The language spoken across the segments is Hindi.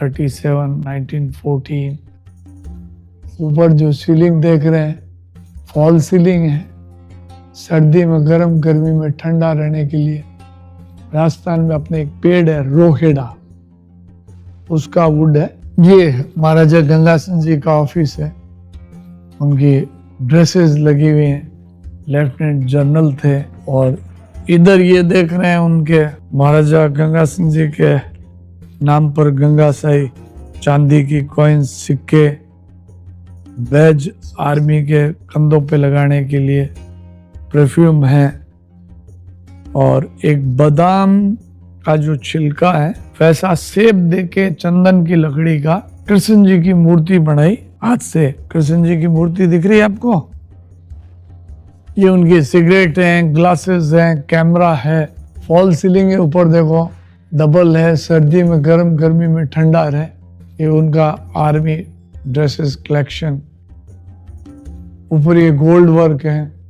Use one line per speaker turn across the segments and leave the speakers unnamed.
1937, 1914। ऊपर जो सीलिंग देख रहे हैं फॉल सीलिंग है, सर्दी में गर्म, गर्मी में ठंडा रहने के लिए। राजस्थान में अपने एक पेड़ है रोहेड़ा, उसका वुड है। ये महाराजा गंगा सिंह जी का ऑफिस है, उनकी ड्रेसेस लगी हुई हैं, लेफ्टिनेंट जनरल थे। और इधर ये देख रहे हैं उनके महाराजा गंगा सिंह जी के नाम पर गंगाशाही चांदी की कॉइन्स, सिक्के, बैज आर्मी के कंधों पे लगाने के लिए, परफ्यूम है। और एक बादाम का जो छिलका है वैसा सेब देके चंदन की लकड़ी का कृष्ण जी की मूर्ति बनाई हाथ से। कृष्ण जी की मूर्ति दिख रही है आपको? ये उनकी सिगरेट हैं, ग्लासेस हैं, कैमरा है, फॉल सीलिंग है। ऊपर देखो डबल है, सर्दी में गर्म, गर्मी में ठंडा रहे। ये उनका आर्मी ड्रेसेस कलेक्शन। ऊपर ये गोल्ड वर्क है।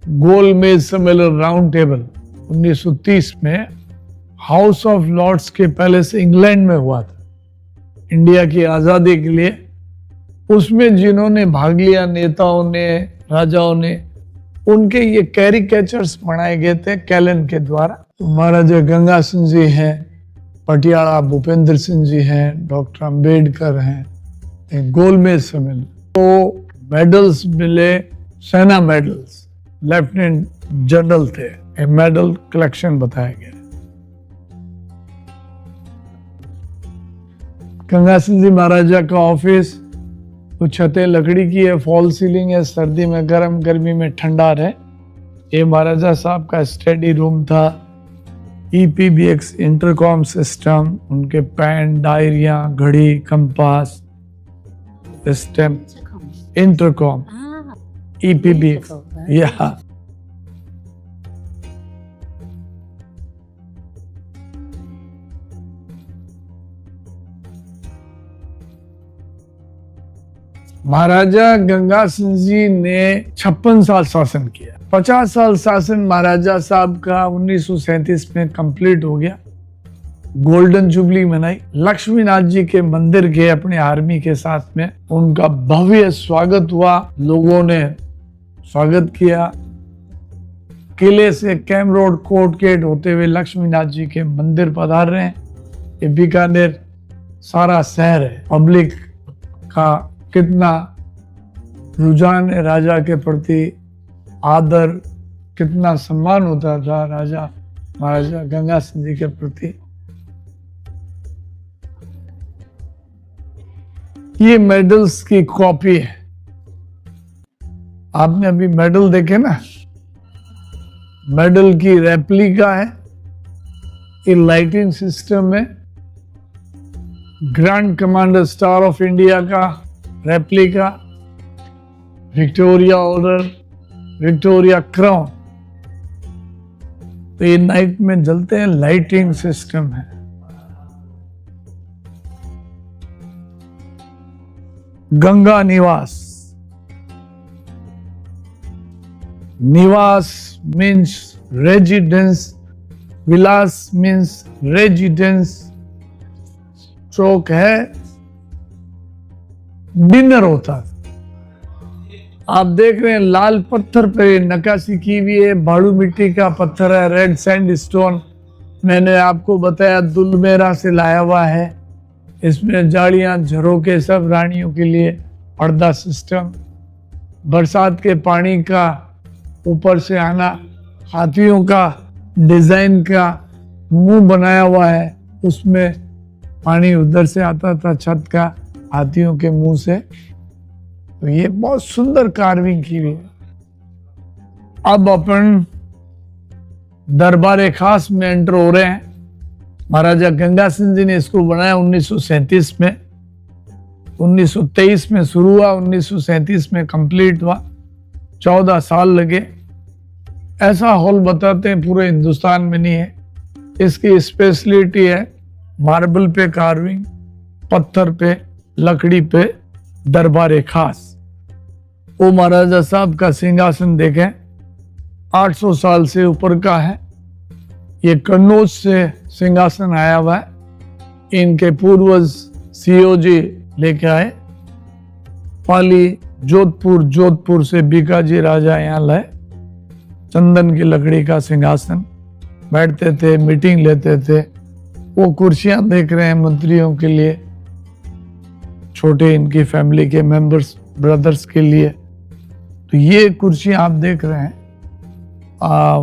गोल मेज सम्मेलन राउंड टेबल 1930 में हाउस ऑफ लॉर्ड्स के पैलेस इंग्लैंड में हुआ था, इंडिया की आजादी के लिए। उसमें जिन्होंने भाग लिया, नेताओं ने, राजाओं ने, उनके ये कैरिकेचर्स बनाए गए थे कैलन के द्वारा। महाराजा गंगा सिंह जी हैं, पटियाला भूपेंद्र सिंह जी हैं, डॉक्टर अंबेडकर हैं। गोल मेज सम्मेलन तो मेडल्स मिले, सेना मेडल्स, लेफ्टिनेंट जनरल थे। मेडल कलेक्शन बताया गया। गंगा सिंह जी महाराजा का ऑफिस, कुछ छतें लकड़ी की है, फॉल सीलिंग है, सर्दी में गर्म, गर्मी में ठंडा रहे। ये महाराजा साहब का स्टडी रूम था। EPBX इंटरकॉम सिस्टम, उनके पेन, डायरिया, घड़ी, कंपास, सिस्टम, इंटरकॉम, EPBX या महाराजा गंगा सिंह जी ने 56 साल शासन किया। 50 साल शासन महाराजा साहब का 1937 में कंप्लीट हो गया। गोल्डन जुबली मनाई। लक्ष्मीनाथ जी के मंदिर गए अपने आर्मी के साथ में, उनका भव्य स्वागत हुआ, लोगों ने स्वागत किया। किले से कैम रोड, कोर्ट गेट होते हुए लक्ष्मीनाथ जी के मंदिर पधार रहे हैं। ये बीकानेर सारा शहर है। पब्लिक का कितना रुझान है राजा के प्रति, आदर, कितना सम्मान होता था राजा महाराजा गंगा सिंह जी के प्रति। ये मेडल्स की कॉपी है। आपने अभी मेडल देखे ना, मेडल की रेप्लिका है। ये लाइटिंग सिस्टम है। Grand commander star of India का replica, Victoria order, Victoria crown. तो ये नाइट में जलते हैं, लाइटिंग सिस्टम है। गंगा निवास, निवास मीन्स रेजिडेंस, विलास मीन्स रेजिडेंस, स्ट्रोक है डिनर होता। आप देख रहे हैं लाल पत्थर पे नक्काशी की हुई है, भाड़ू मिट्टी का पत्थर है, रेड सैंड स्टोन। मैंने आपको बताया दुलमेरा से लाया हुआ है। इसमें जाड़ियां, झरोके, सब रानियों के लिए पर्दा सिस्टम। बरसात के पानी का ऊपर से आना, हाथियों का डिजाइन का मुंह बनाया हुआ है, उसमें पानी उधर से आता था छत का, हाथियों के मुंह से। तो ये बहुत सुंदर कार्विंग की हुई है। अब अपन दरबार खास में एंटर हो रहे हैं। महाराजा गंगा सिंह जी ने इसको बनाया 1937 में। 1923 में शुरू हुआ, 1937 में कंप्लीट हुआ। 14 साल लगे। ऐसा हॉल बताते हैं पूरे हिंदुस्तान में नहीं है। इसकी स्पेशलिटी है मार्बल पे कार्विंग, पत्थर पे, लकड़ी पे दरबार खास। वो महाराजा साहब का सिंहासन देखें, 800 साल से ऊपर का है। ये कन्नौज से सिंहासन आया हुआ है। इनके पूर्वज सीओजी लेके आए। पाली जोधपुर से बीकाजी राजा यहाँ लाए। चंदन की लकड़ी का सिंहासन, बैठते थे, मीटिंग लेते थे। वो कुर्सियां देख रहे हैं मंत्रियों के लिए, छोटे इनकी फैमिली के मेंबर्स, ब्रदर्स के लिए। तो ये कुर्सियां आप देख रहे हैं,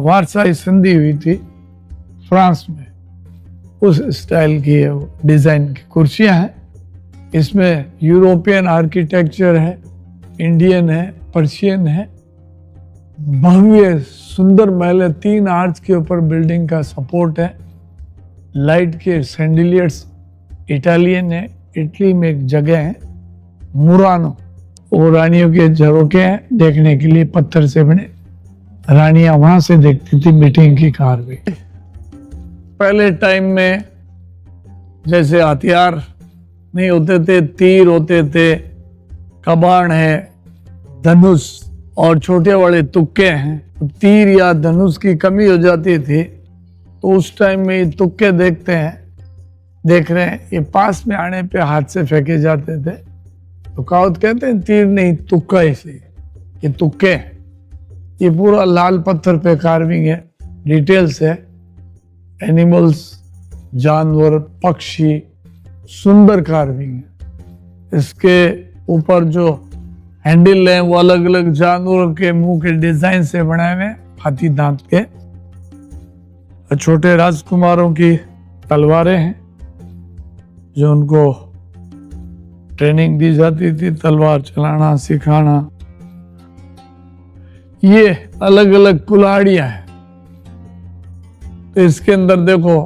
वारसाई संधि हुई थी फ्रांस में, उस स्टाइल की है, वो डिजाइन की कुर्सियां हैं। इसमें यूरोपियन आर्किटेक्चर है, इंडियन है, पर्शियन है। भव्य सुंदर महल है। 3 आर्च के ऊपर बिल्डिंग का सपोर्ट है। लाइट के सैंडिलियर्स इटालियन है। इटली में एक जगह है मुरानो, वो रानियों के झरोके हैं देखने के लिए, पत्थर से बने। रानियां वहां से देखती थी मीटिंग की कार भी। पहले टाइम में जैसे हथियार नहीं होते थे, तीर होते थे, कबाड़ है, धनुष और छोटे बड़े तुक्के हैं। तीर या धनुष की कमी हो जाती थी तो उस टाइम में ये तुक्के देख रहे हैं, ये पास में आने पे हाथ से फेंके जाते थे। तो कहावत कहते हैं तीर नहीं तुक्का, इसे ये तुक्के। ये पूरा लाल पत्थर पे कार्विंग है, डिटेल्स है, एनिमल्स, जानवर, पक्षी, सुंदर कार्विंग है। इसके ऊपर जो हैंडल है वो अलग अलग जानवरों के मुंह के डिजाइन से बनाए हुए, हाथी दांत के। छोटे राजकुमारों की तलवारें हैं जो उनको ट्रेनिंग दी जाती थी, तलवार चलाना सिखाना। ये अलग अलग कुल्हाड़ियां हैं। तो इसके अंदर देखो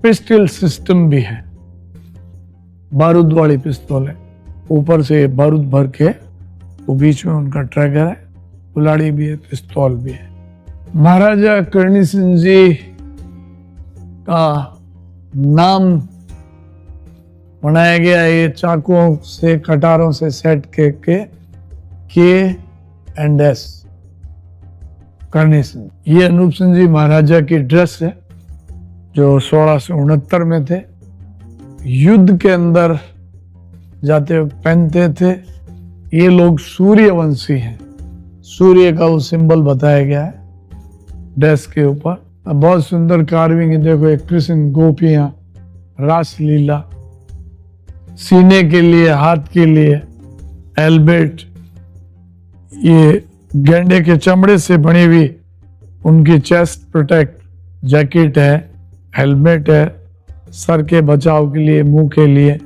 पिस्टल सिस्टम भी है, बारूद वाली पिस्तौल है। ऊपर से बारूद भर के, वो बीच में उनका ट्रैगर है, कुल्हाड़ी भी है, पिस्तौल भी है। महाराजा करणी सिंह जी का नाम बनाया गया ये चाकुओं से, कटारों से सेट के एंड एस, करणी सिंह। ये अनूप सिंह जी महाराजा की ड्रेस है जो 1669 में थे, युद्ध के अंदर जाते हुए पहनते थे। ये लोग सूर्यवंशी हैं, सूर्य का वो सिंबल बताया गया है ड्रेस के ऊपर। बहुत सुंदर कार्विंग है, देखो एक कृष्ण, गोपियां, रासलीला। सीने के लिए, हाथ के लिए हेलमेट, ये गेंडे के चमड़े से बनी हुई उनकी चेस्ट प्रोटेक्ट जैकेट है, हेलमेट है, सर के बचाव के लिए, मुंह के लिए।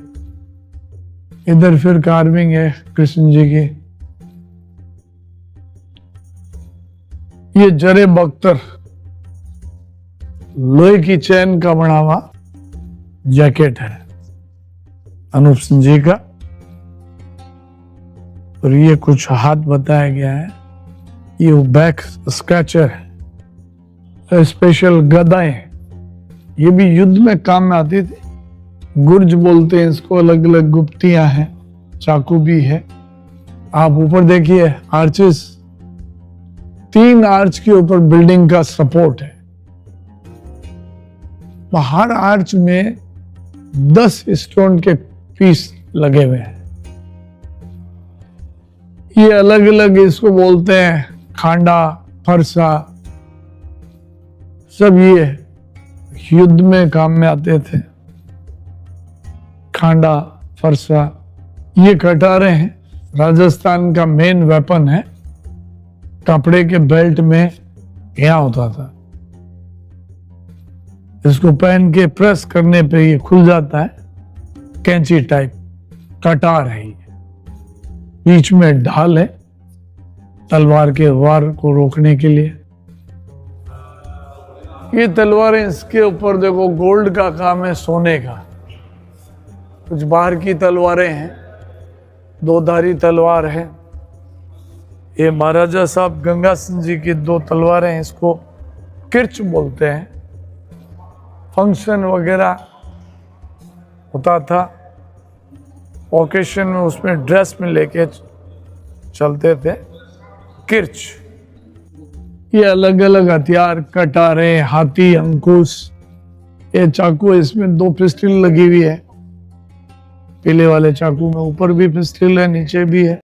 इधर फिर कार्विंग है कृष्ण जी की। ये जरे बख्तर, लोहे की चैन का बना हुआ जैकेट है अनूप सिंह जी का। और ये कुछ हाथ बताया गया है, ये बैक स्क्रैचर है। स्पेशल गदाएं, ये भी युद्ध में काम में आती थी। गुर्ज बोलते हैं इसको, अलग अलग गुप्तियां हैं, चाकू भी है। आप ऊपर देखिए आर्चेस, 3 आर्च के ऊपर बिल्डिंग का सपोर्ट है। हर आर्च में 10 स्टोन के पीस लगे हुए हैं। ये अलग अलग इसको बोलते हैं खांडा, फरसा, सब ये युद्ध में काम में आते थे। खांडा, फरसा, ये कटारे हैं, राजस्थान का मेन वेपन है। कपड़े के बेल्ट में यहां होता था, इसको पहन के प्रेस करने पे ये खुल जाता है, कैंची टाइप कटार है। ये बीच में ढाल है तलवार के वार को रोकने के लिए। ये तलवारें, इसके ऊपर देखो गोल्ड का काम है, सोने का। कुछ बाहर की तलवारें हैं, 2 धारी तलवार है। ये महाराजा साहब गंगा सिंह जी की 2 तलवारें हैं, इसको किर्च बोलते हैं। फंक्शन वगैरह होता था, ओकेशन में उसमें ड्रेस में लेके चलते थे। किर्च, ये अलग अलग हथियार, कटारे, हाथी, अंकुश, ये चाकू, इसमें 2 पिस्टल लगी हुई है। पीले वाले चाकू में ऊपर भी पिस्टल है, नीचे भी है।